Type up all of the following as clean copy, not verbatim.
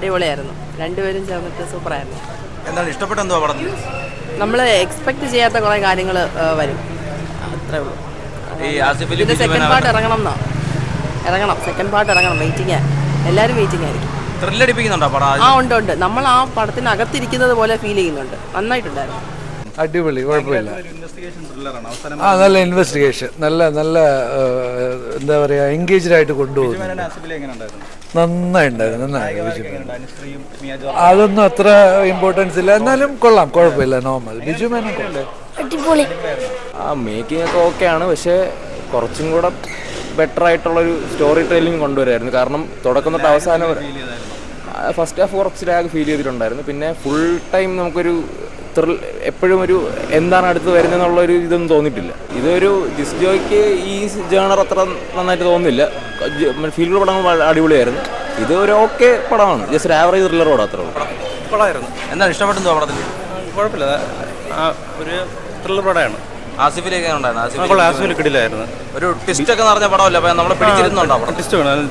അടിപൊളിയായിരുന്നു. രണ്ടുപേരും ചേർന്നിട്ട് സൂപ്പറായിരുന്നു. എന്താണ് ഇഷ്ടപ്പെട്ട എന്തോ പടത്തിൽ? നമ്മൾ എക്സ്പെക്ട് ചെയ്യാത്ത കുറേ കാര്യങ്ങൾ വരും, അത്രേ ഉള്ളൂ. ഇതിൻ്റെ സെക്കൻഡ് പാർട്ട് ഇറങ്ങണം, സെക്കൻഡ് പാർട്ട് ഇറങ്ങണം. വെയിറ്റിംഗ്, എല്ലാവരും വെയിറ്റിംഗ് ആയിരിക്കും. ത്രില്ലടിപ്പിക്കുന്നുണ്ടോ പടം? ഉണ്ട്. നമ്മൾ ആ പടത്തിനകത്തിരിക്കുന്നത് പോലെ ഫീൽ ചെയ്യുന്നുണ്ട്. നന്നായിട്ടുണ്ടായിരുന്നു. അടിപൊളി, കുഴപ്പമില്ല. നല്ല ഇൻവെസ്റ്റിഗേഷൻ, നല്ല എന്താ പറയുക, എൻഗേജ്ഡ് ആയിട്ട് കൊണ്ടുപോകുന്നു. നന്നായിട്ടുണ്ടായിരുന്നു. അതൊന്നും അത്ര ഇമ്പോർട്ടൻസ് ഇല്ല, എന്നാലും കൊള്ളാം, കുഴപ്പമില്ല, നോർമൽ. ബിജു മേനോൻ അടിപൊളി. മേക്കിംഗ് ഒക്കെ ഓക്കെയാണ്, പക്ഷേ കുറച്ചും കൂടെ ബെറ്റർ ആയിട്ടുള്ളൊരു സ്റ്റോറി ടെല്ലിംഗ് കൊണ്ടുവരായിരുന്നു. കാരണം തുടക്കം തൊട്ട് അവസാനം ഫസ്റ്റ് ഹാഫ് കുറച്ച് ലാഗ് ഫീൽ ചെയ്തിട്ടുണ്ടായിരുന്നു. പിന്നെ ഫുൾ ടൈം നമുക്കൊരു എപ്പോഴും ഒരു എന്താണ് അടുത്ത് വരുന്നതെന്നുള്ളൊരു ഇതൊന്നും തോന്നിയിട്ടില്ല. ഇതൊരു ജിസ്ജോയ്ക്ക് ഈ ജേണർ അത്ര നന്നായിട്ട് തോന്നുന്നില്ല. ഫീൽ പടങ്ങൾ അടിപൊളിയായിരുന്നു. ഇത് ഒരു ഓക്കെ പടമാണ്, ജസ്റ്റ് ഒരു ആവറേജ് ത്രില്ലർ പടം, അത്ര പടമായിരുന്നു. എന്താണ് ഇഷ്ടപ്പെട്ടെന്തോ പടത്തിൽ? കുഴപ്പമില്ല, ഒരു ത്രില്ലർ പടമാണ്. ആസിഫിലേക്ക് ആസിഫിൽ കിടിലായിരുന്നു. ഒരു ട്വിസ്റ്റ് ഒക്കെ നിറഞ്ഞ പടമല്ല, നമ്മളെ പിടിച്ചിരുന്നുണ്ടോ?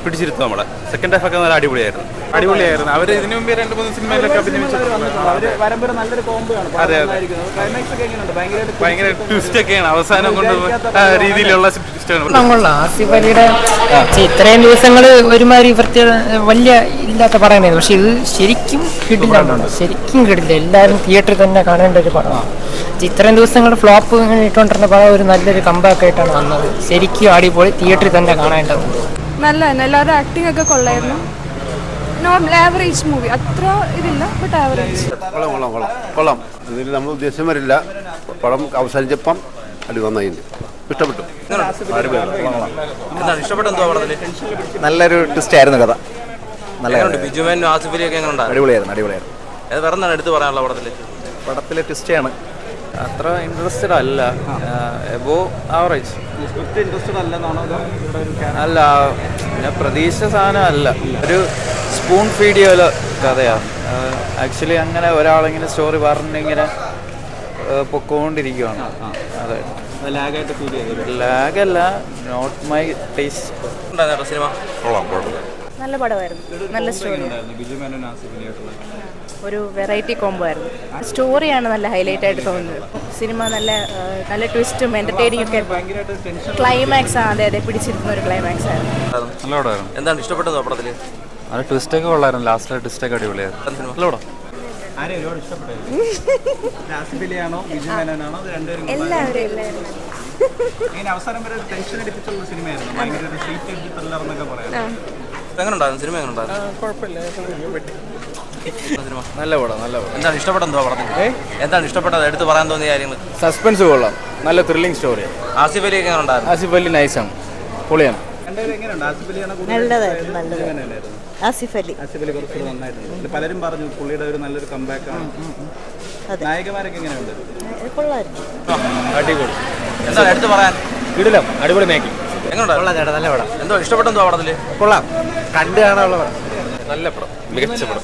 പിടിച്ചിരുത്തും നമ്മളെ. സെക്കൻഡ് ഹാഫ് ഒക്കെ നല്ല അടിപൊളിയായിരുന്നു. അവർ ഇതിനു മുമ്പ് 2-3 സിനിമയിലൊക്കെ ഭയങ്കര ട്വിസ്റ്റ് ഒക്കെയാണ് അവസാനം കൊണ്ട് രീതിയിലുള്ള ആസിഫ് അലിയുടെ ഇത്രയും ദിവസങ്ങൾ ഒരുമാതിരി വലിയ ഇല്ലാത്ത പടമായിരുന്നു. പക്ഷെ ഇത് ശരിക്കും കിടില്ല. എല്ലാവരും തിയേറ്ററിൽ തന്നെ കാണേണ്ട ഒരു പടമാണ്. ഇത്രയും ദിവസങ്ങൾ ഫ്ലോപ്പ് ഇട്ടുകൊണ്ടിരുന്ന പടം ഒരു നല്ലൊരു കമ്പാക്ക് ആയിട്ടാണ് വന്നത്. ശരിക്കും അടിപൊളി, തിയേറ്ററിൽ തന്നെ കാണേണ്ടത്. നല്ല തന്നെ, എല്ലാവരും ആക്ടിങ് ഒക്കെ കൊള്ളായിരുന്നു. നോർമൽ ആവറേജ് മൂവി, അത്ര ഇതില്ല, ബട്ട് ആവറേജ്. കൊള്ളാം. ഇതിൽ നമ്മൾ ഉദ്ദേശം വരില്ല. പടം അവസാനിച്ചപ്പം അടി നന്നായിട്ടുണ്ട്, ഇഷ്ടപ്പെട്ടു. നല്ലൊരു ട്വിസ്റ്റ് ആയിരുന്നു കഥ. ബിജുമേനും ആസിഫിലേക്ക് അടിപൊളിയായിരുന്നു. വേറെ എടുത്ത് പറയാനുള്ള പടത്തിലെ ട്വിസ്റ്റാണ്. അത്ര ഇൻട്രസ്റ്റഡ് അല്ല, എബോ ആവറേജ്. അല്ല, പിന്നെ പ്രതീക്ഷ സാധനം അല്ല, ഒരു സ്പൂൺ ഫീഡ് ചെയ്യ കഥയാണ്. ആക്ച്വലി അങ്ങനെ ഒരാളിങ്ങനെ സ്റ്റോറി പറഞ്ഞിങ്ങനെ പൊക്കോണ്ടിരിക്കുകയാണ്. അതെ, ലാഗല്ല, നോട്ട് മൈ ടേസ്റ്റ്. സിനിമ നല്ല പടമായിരുന്നു, നല്ല സ്റ്റോറി, ഒരു വെറൈറ്റി കോംബോ ആയിരുന്നു. സ്റ്റോറിയാണ് നല്ല ഹൈലൈറ്റ് ആയിട്ട് തോന്നുന്നത്. സിനിമ നല്ല ട്വിസ്റ്റും എന്റർടൈനിങ് ഒക്കെ. ക്ലൈമാക്സ്, അതെ പിടിച്ചിരുന്ന ഒരു ക്ലൈമാക്സ് ആയിരുന്നു. നല്ല പടമായിരുന്നു. എന്താണ് ഇഷ്ടപ്പെട്ടത് പടത്തില്? നല്ല ട്വിസ്റ്റ് ഒക്കെ കൊള്ളായിരുന്നു. ലാസ്റ്റ് ട്വിസ്റ്റ് ഒക്കെ അടിപൊളിയായിരുന്നു. നല്ല പടം. സിനിമ നല്ല പടം. എന്താണ് ഇഷ്ടപ്പെട്ടെന്തോ പടത്തിൽ? എന്താണ് ഇഷ്ടപ്പെട്ടത്, എടുത്ത് പറയാൻ തോന്നിയ കാര്യങ്ങൾ? സസ്പെൻസ് കൊള്ളാം, നല്ല ത്രില്ലിംഗ് സ്റ്റോറി. ആസിഫ് അലി എങ്ങനെ ഉണ്ടായിരുന്നു? ആസിഫ് അലി നൈസാണ്, പൊളിയാണ്. ആസിഫ് അലി പലരും പറഞ്ഞു പുള്ളിയുടെ ഒരു നല്ലൊരു കംബാക്ക് ആണ്. നായകന്മാരൊക്കെ എങ്ങനെയുണ്ട്? അടിപൊളി. എന്താണ് എടുത്ത് പറയാൻ? കിടിലം, അടിപൊളി മേക്കിംഗ്. എങ്ങനെയുണ്ടായിരുന്നു? നല്ല പടം. എന്തോ ഇഷ്ടപ്പെട്ടെന്തോ പടത്തില്? കൊള്ളാം, കണ്ടു കാണാനുള്ള പടം. നല്ല പടം, മികച്ച പടം.